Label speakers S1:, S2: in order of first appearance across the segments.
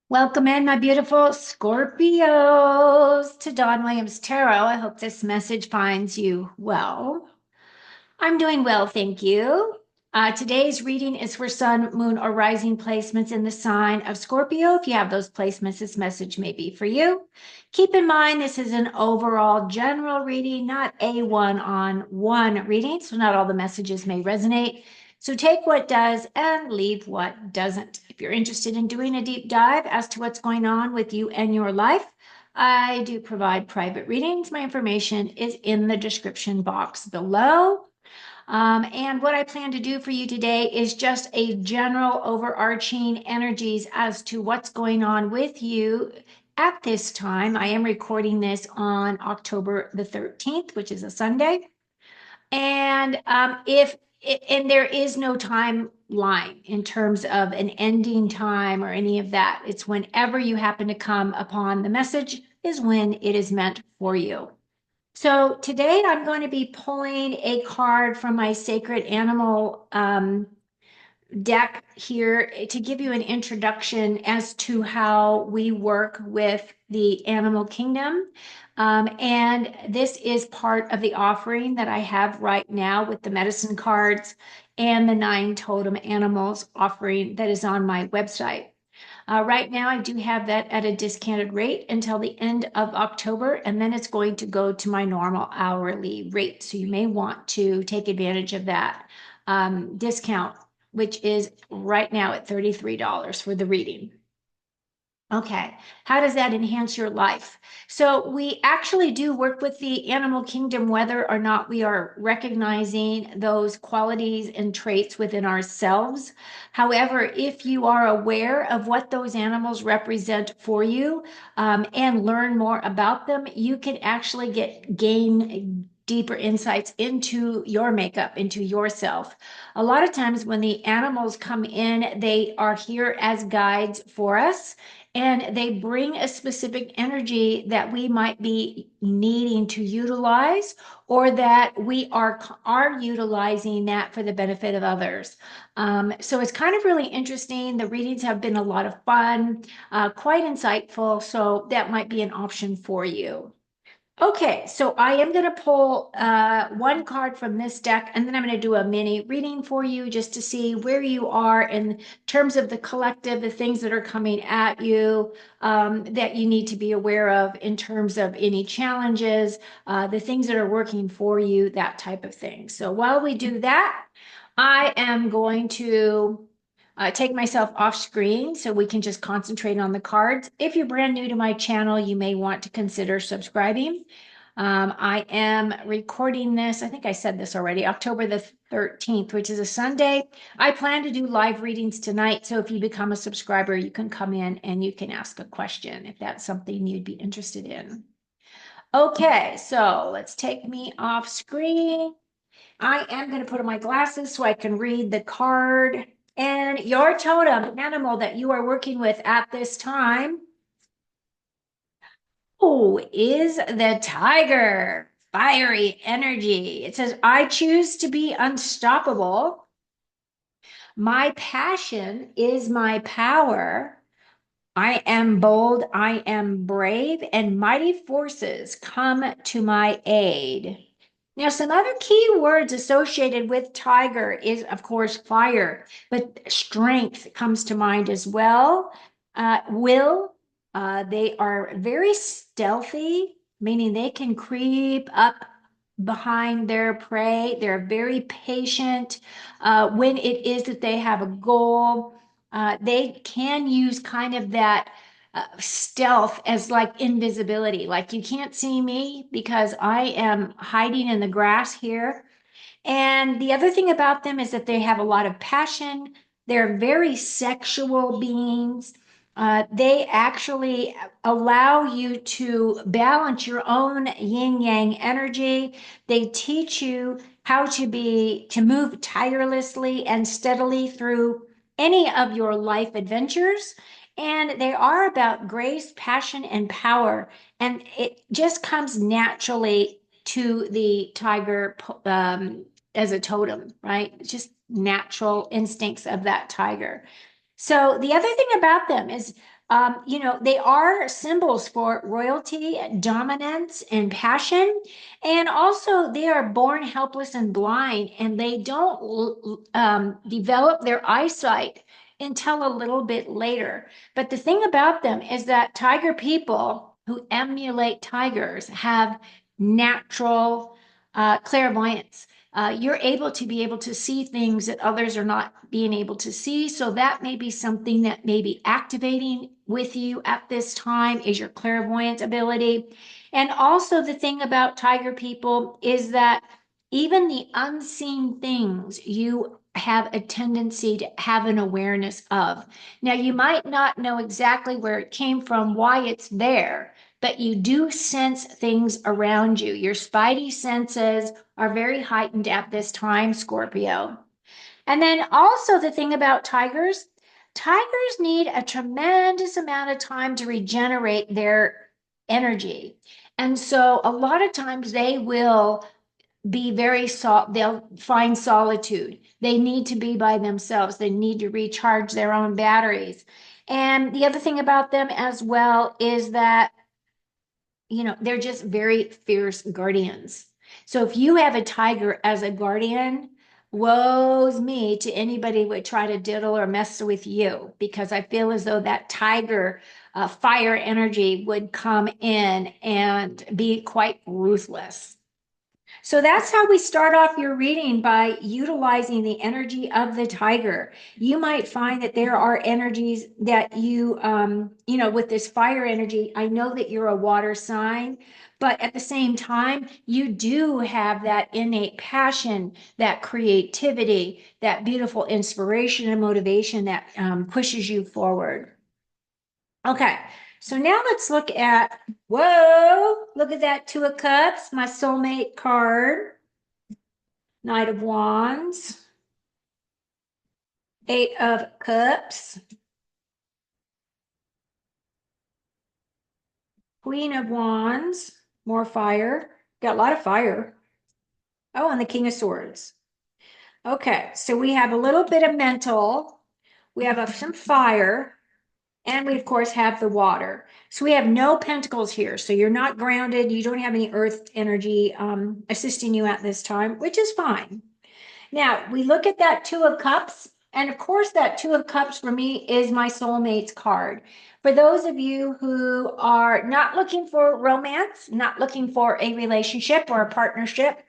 S1: Welcome in, my beautiful Scorpios, to Dawn Williams Tarot. I hope this message finds you well. I'm doing well, thank you. Today's reading is for Sun, Moon, or Rising placements in the sign of Scorpio. If you have those placements, this message may be for you. Keep in mind, this is an overall general reading, not a one-on-one reading, so not all the messages may resonate. So take what does and leave what doesn't. If you're interested in doing a deep dive as to what's going on with you and your life, I do provide private readings. My information is in the description box below. And what I plan to do for you today is just a general overarching energies as to what's going on with you at this time. I am recording this on October the 13th, which is a Sunday. And and there is no timeline in terms of an ending time or any of that. It's whenever you happen to come upon the message is when it is meant for you. So today I'm going to be pulling a card from my Sacred Animal deck here to give you an introduction as to how we work with the animal kingdom. And this is part of the offering that I have right now with the medicine cards and the 9 totem animals offering that is on my website. Right now, I do have that at a discounted rate until the end of October, and then it's going to go to my normal hourly rate. So you may want to take advantage of that discount, which is right now at $33 for the reading. Okay, how does that enhance your life? So we actually do work with the animal kingdom, whether or not we are recognizing those qualities and traits within ourselves. However, if you are aware of what those animals represent for you, and learn more about them, you can actually gain deeper insights into your makeup, into yourself. A lot of times when the animals come in, they are here as guides for us, and they bring a specific energy that we might be needing to utilize, or that we are utilizing that for the benefit of others. So it's kind of really interesting. The readings have been a lot of fun, quite insightful. So that might be an option for you. Okay, so I am going to pull one card from this deck, and then I'm going to do a mini reading for you just to see where you are in terms of the collective, the things that are coming at you, that you need to be aware of in terms of any challenges, the things that are working for you, that type of thing. So while we do that, I am going to take myself off screen so we can just concentrate on the cards. If you're brand new to my channel, you may want to consider subscribing. I am recording this, I think I said this already, October the 13th, which is a Sunday. I plan to do live readings tonight. So if you become a subscriber, you can come in and you can ask a question if that's something you'd be interested in. Okay, so let's take me off screen. I am going to put on my glasses so I can read the card. And your totem animal that you are working with at this time, is the tiger. Fiery energy. It says, I choose to be unstoppable. My passion is my power. I am bold, I am brave, and mighty forces come to my aid. Now, some other key words associated with tiger is, of course, fire, but strength comes to mind as well. Will, they are very stealthy, meaning they can creep up behind their prey. They're very patient. When it is that they have a goal, they can use kind of that stealth as like invisibility, like you can't see me because I am hiding in the grass here. And the other thing about them is that they have a lot of passion. They're very sexual beings. They actually allow you to balance your own yin yang energy. They teach you how to move tirelessly and steadily through any of your life adventures. And they are about grace, passion, and power. And it just comes naturally to the tiger, as a totem, right? It's just natural instincts of that tiger. So the other thing about them is They are symbols for royalty, dominance, and passion. And also, they are born helpless and blind, and they don't develop their eyesight until a little bit later. But the thing about them is that tiger people who emulate tigers have natural clairvoyance. You're able to be able to see things that others are not being able to see. So that may be something that may be activating with you at this time is your clairvoyant ability. And also the thing about tiger people is that even the unseen things you have a tendency to have an awareness of. Now, you might not know exactly where it came from, why it's there, but you do sense things around you. Your spidey senses are very heightened at this time, Scorpio. And then also the thing about tigers need a tremendous amount of time to regenerate their energy. And so a lot of times they will be they'll find solitude. They need to be by themselves. They need to recharge their own batteries. And the other thing about them as well is that they're just very fierce guardians. So if you have a tiger as a guardian, woe's me to anybody would try to diddle or mess with you, because I feel as though that tiger fire energy would come in and be quite ruthless. So that's how we start off your reading, by utilizing the energy of the tiger. You might find that there are energies that with this fire energy, I know that you're a water sign, but at the same time, you do have that innate passion, that creativity, that beautiful inspiration and motivation that pushes you forward. Okay, so now let's look at, whoa, look at that Two of Cups, my soulmate card. Knight of Wands, Eight of Cups, Queen of Wands, more fire. Got a lot of fire. Oh, and the King of Swords. Okay, so we have a little bit of mental. We have some fire. And we, of course, have the water. So we have no pentacles here. So you're not grounded. You don't have any earth energy assisting you at this time, which is fine. Now, we look at that Two of Cups, and of course, that Two of Cups for me is my soulmate's card. For those of you who are not looking for romance, not looking for a relationship or a partnership,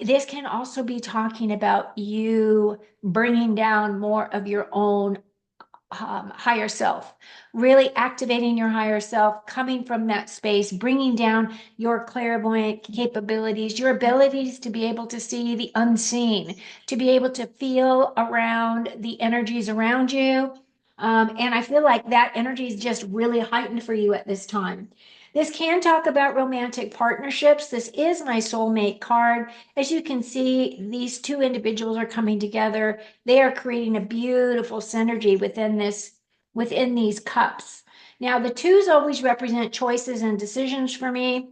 S1: this can also be talking about you bringing down more of your own higher self, really activating your higher self, coming from that space, bringing down your clairvoyant capabilities, your abilities to be able to see the unseen, to be able to feel around the energies around you. And I feel like that energy is just really heightened for you at this time. This can talk about romantic partnerships. This is my soulmate card. As you can see, these two individuals are coming together. They are creating a beautiful synergy within these cups. Now, the twos always represent choices and decisions for me.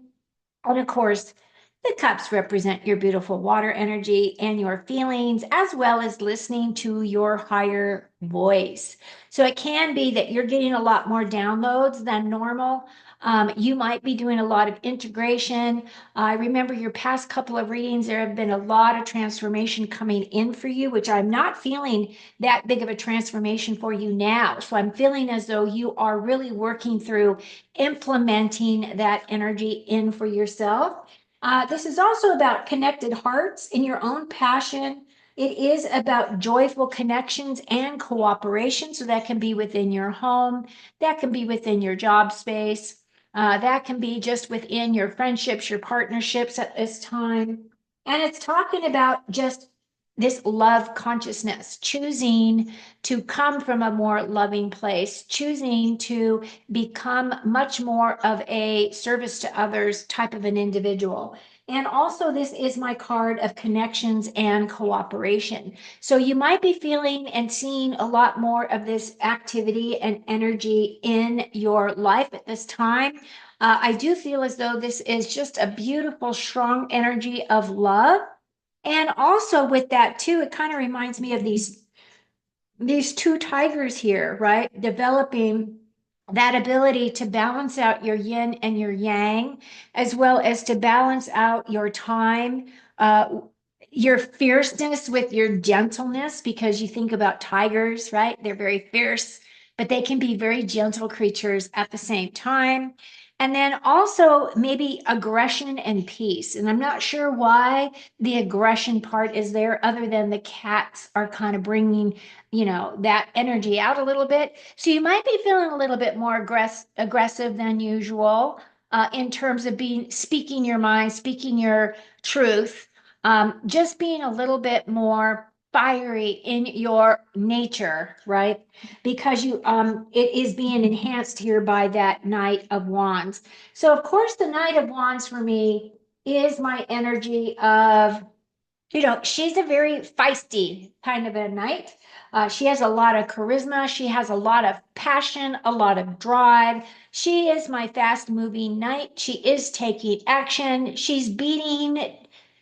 S1: And of course, the cups represent your beautiful water energy and your feelings, as well as listening to your higher voice. So it can be that you're getting a lot more downloads than normal. You might be doing a lot of integration. I remember your past couple of readings, there have been a lot of transformation coming in for you, which I'm not feeling that big of a transformation for you now. So I'm feeling as though you are really working through implementing that energy in for yourself. This is also about connected hearts in your own passion. It is about joyful connections and cooperation. So that can be within your home, that can be within your job space, that can be just within your friendships, your partnerships at this time. And it's talking about just this love consciousness, choosing to come from a more loving place, choosing to become much more of a service to others type of an individual. And also, this is my card of connections and cooperation. So you might be feeling and seeing a lot more of this activity and energy in your life at this time. I do feel as though this is just a beautiful, strong energy of love. And also with that too, it kind of reminds me of these two tigers here, right? Developing that ability to balance out your yin and your yang, as well as to balance out your time, uh, your fierceness with your gentleness, because you think about tigers, right? They're very fierce, but they can be very gentle creatures at the same time. And then also maybe aggression and peace. And I'm not sure why the aggression part is there, other than the cats are kind of bringing, that energy out a little bit. So you might be feeling a little bit more aggressive than usual, in terms of speaking your mind, speaking your truth, just being a little bit more fiery in your nature, right? Because it is being enhanced here by that Knight of Wands. So of course, the Knight of Wands for me is my energy of, she's a very feisty kind of a knight. She has a lot of charisma. She has a lot of passion, a lot of drive. She is my fast moving knight. She is taking action. She's beating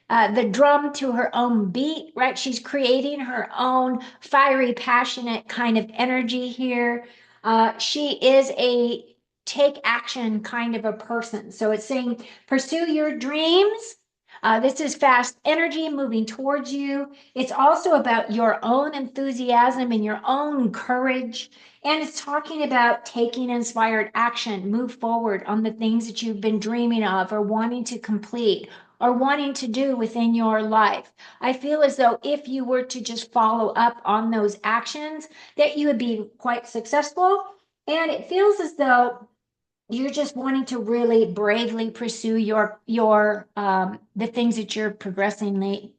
S1: the drum to her own beat, right? She's creating her own fiery, passionate kind of energy here. She is a take action kind of a person. So it's saying, pursue your dreams. This is fast energy moving towards you. It's also about your own enthusiasm and your own courage. And it's talking about taking inspired action, move forward on the things that you've been dreaming of or wanting to complete or wanting to do within your life. I feel as though if you were to just follow up on those actions, that you would be quite successful. And it feels as though you're just wanting to really bravely pursue your the things that you're progressing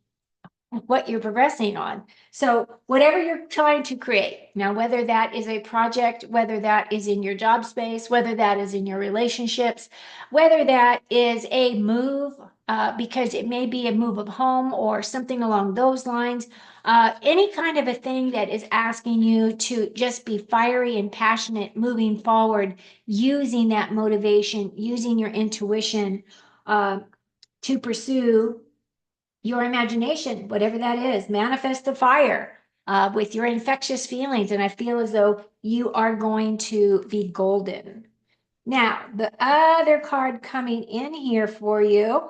S1: what you're progressing on. So whatever you're trying to create, now, whether that is a project, whether that is in your job space, whether that is in your relationships, whether that is a move, because it may be a move of home or something along those lines, any kind of a thing that is asking you to just be fiery and passionate moving forward, using that motivation, using your intuition, uh, to pursue your imagination, whatever that is, manifest the fire with your infectious feelings. And I feel as though you are going to be golden. Now, the other card coming in here for you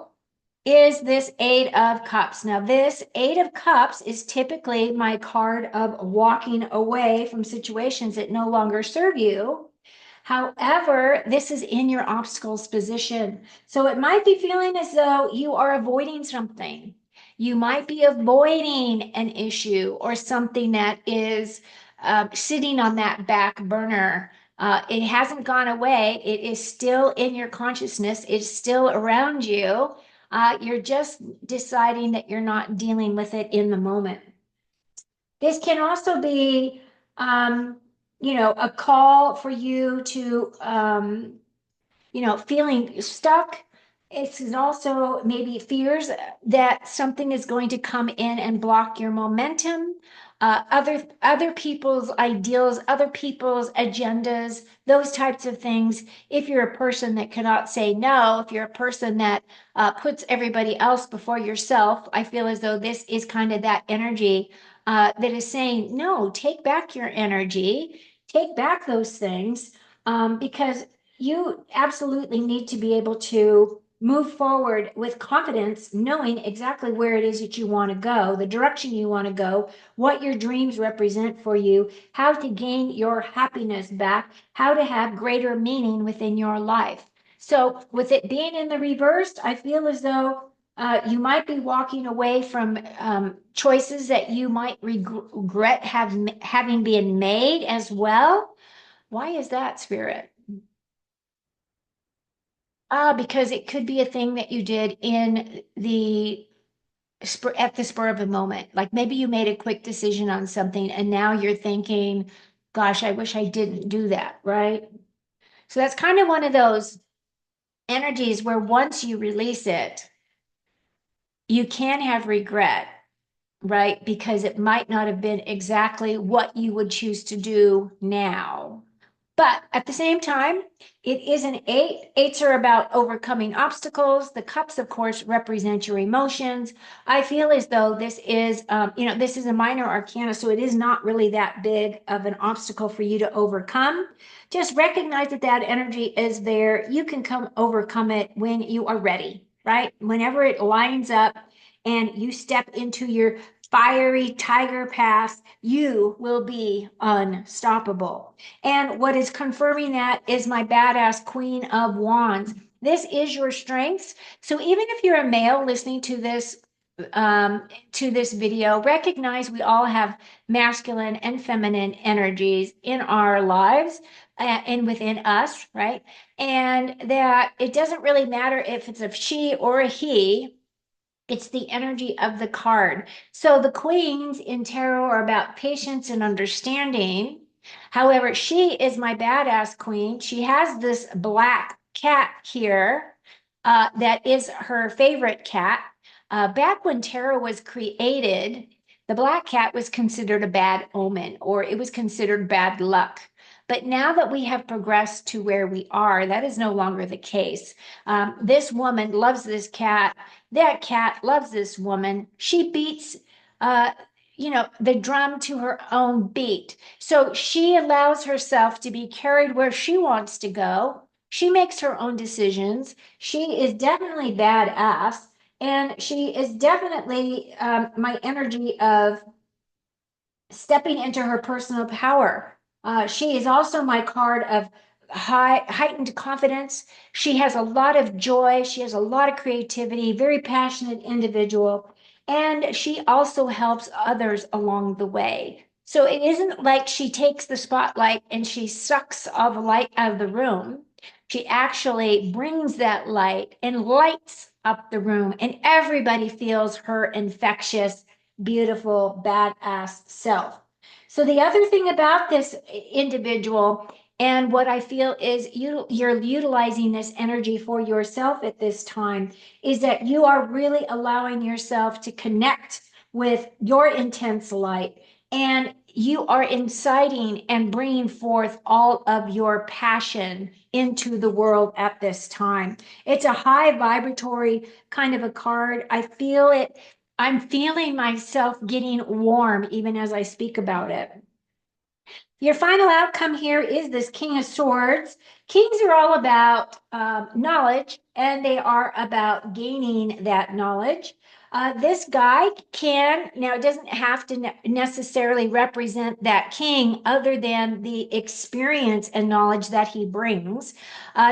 S1: is this Eight of Cups. Now, this Eight of Cups is typically my card of walking away from situations that no longer serve you. However, this is in your obstacles position. So it might be feeling as though you are avoiding something. You might be avoiding an issue or something that is sitting on that back burner. It hasn't gone away. It is still in your consciousness. It's still around you. You're just deciding that you're not dealing with it in the moment. This can also be, um, a call for you to, feeling stuck. It's also maybe fears that something is going to come in and block your momentum. Other people's ideals, other people's agendas, those types of things. If you're a person that cannot say no, if you're a person that puts everybody else before yourself, I feel as though this is kind of that energy that is saying, no, take back your energy, take back those things, because you absolutely need to be able to move forward with confidence, knowing exactly where it is that you want to go, the direction you want to go, what your dreams represent for you, how to gain your happiness back, how to have greater meaning within your life. So, with it being in the reversed, I feel as though you might be walking away from choices that you might regret having been made as well. Why is that, Spirit? Because it could be a thing that you did in the at the spur of the moment. Like maybe you made a quick decision on something and now you're thinking, gosh, I wish I didn't do that, right? So that's kind of one of those energies where once you release it, you can have regret, right? Because it might not have been exactly what you would choose to do now. But at the same time, it is an eight. Eights are about overcoming obstacles. The cups, of course, represent your emotions. I feel as though this is, this is a minor arcana, so it is not really that big of an obstacle for you to overcome. Just recognize that that energy is there. You can come overcome it when you are ready, right? Whenever it lines up and you step into your fiery tiger path, you will be unstoppable. And what is confirming that is my badass Queen of Wands. This is your strengths. So even if you're a male listening to this video, recognize we all have masculine and feminine energies in our lives and within us, right? And that it doesn't really matter if it's a she or a he, it's the energy of the card. So the queens in tarot are about patience and understanding. However, she is my badass queen. She has this black cat here that is her favorite cat. Back when tarot was created, the black cat was considered a bad omen or it was considered bad luck. But now that we have progressed to where we are, that is no longer the case. This woman loves this cat. That cat loves this woman. She beats, uh, the drum to her own beat. So she allows herself to be carried where she wants to go. She makes her own decisions. She is definitely badass. And she is definitely my energy of stepping into her personal power. She is also my card of heightened confidence. She has a lot of joy. She has a lot of creativity, very passionate individual. And she also helps others along the way. So it isn't like she takes the spotlight and she sucks all the light out of the room. She actually brings that light and lights up the room, and everybody feels her infectious, beautiful, badass self. So the other thing about this individual and what I feel is you're utilizing this energy for yourself at this time is that you are really allowing yourself to connect with your intense light, and you are inciting and bringing forth all of your passion into the world at this time. It's a high vibratory kind of a card. I feel it. I'm feeling myself getting warm even as I speak about it. Your final outcome here is this King of Swords. Kings are all about knowledge, and they are about gaining that knowledge. This guy can, now it doesn't have to necessarily represent that king other than the experience and knowledge that he brings.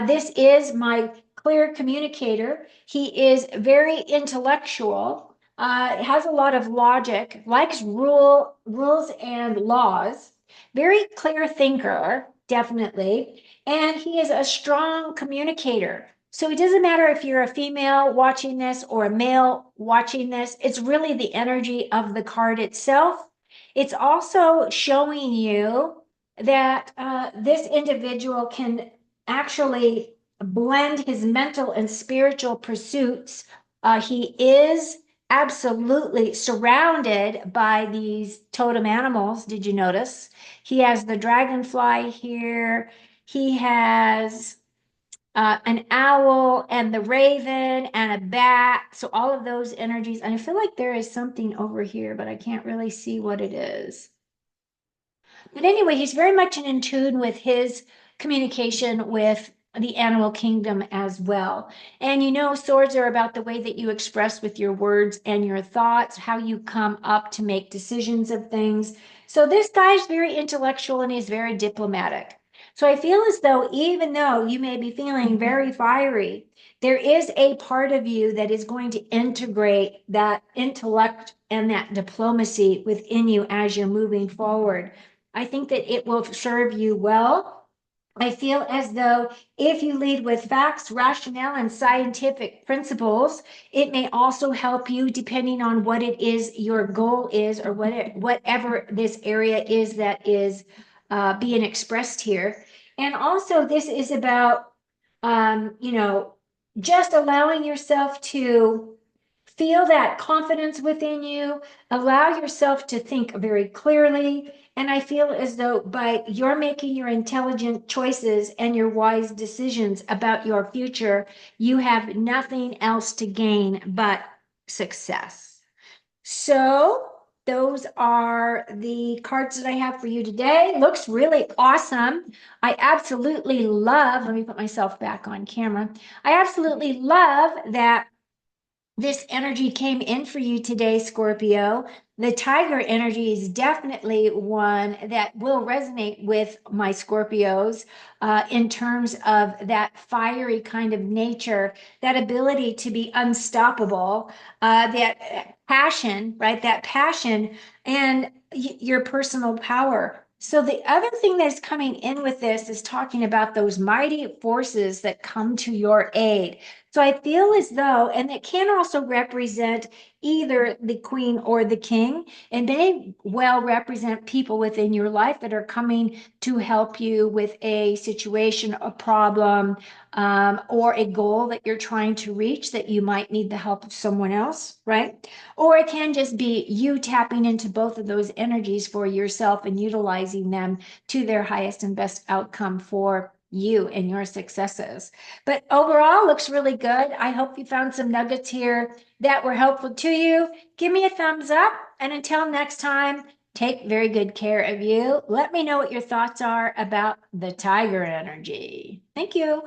S1: This is my clear communicator. He is very intellectual, has a lot of logic, likes rules and laws, very clear thinker, definitely. And he is a strong communicator. So it doesn't matter if you're a female watching this or a male watching this, it's really the energy of the card itself. It's also showing you that this individual can actually blend his mental and spiritual pursuits. He is absolutely surrounded by these totem animals. Did you notice? He has the dragonfly here. He has an owl and the raven and a bat. So all of those energies. And I feel like there is something over here, but I can't really see what it is. But anyway, he's very much in tune with his communication with the animal kingdom as well. And swords are about the way that you express with your words and your thoughts, how you come up to make decisions of things. So this guy's very intellectual and he's very diplomatic. So I feel as though even though you may be feeling very fiery, there is a part of you that is going to integrate that intellect and that diplomacy within you as you're moving forward. I think that it will serve you well. I feel as though if you lead with facts, rationale, and scientific principles, it may also help you depending on what it is your goal is, or whatever this area is that is being expressed here. And also, this is about, just allowing yourself to feel that confidence within you, allow yourself to think very clearly, And I feel as though by you're making your intelligent choices and your wise decisions about your future, you have nothing else to gain but success. So those are the cards that I have for you today. Looks really awesome. I absolutely love, let me put myself back on camera. I absolutely love that this energy came in for you today, Scorpio. The tiger energy is definitely one that will resonate with my Scorpios in terms of that fiery kind of nature, that ability to be unstoppable, that passion, right? That passion and your personal power. So the other thing that's coming in with this is talking about those mighty forces that come to your aid. So I feel as though, and it can also represent either the queen or the king, and may well represent people within your life that are coming to help you with a situation, a problem, or a goal that you're trying to reach that you might need the help of someone else, right? Or it can just be you tapping into both of those energies for yourself and utilizing them to their highest and best outcome for you and your successes. But overall, looks really good. I hope you found some nuggets here that were helpful to you. Give me a thumbs up. And until next time, take very good care of you. Let me know what your thoughts are about the tiger energy. Thank you.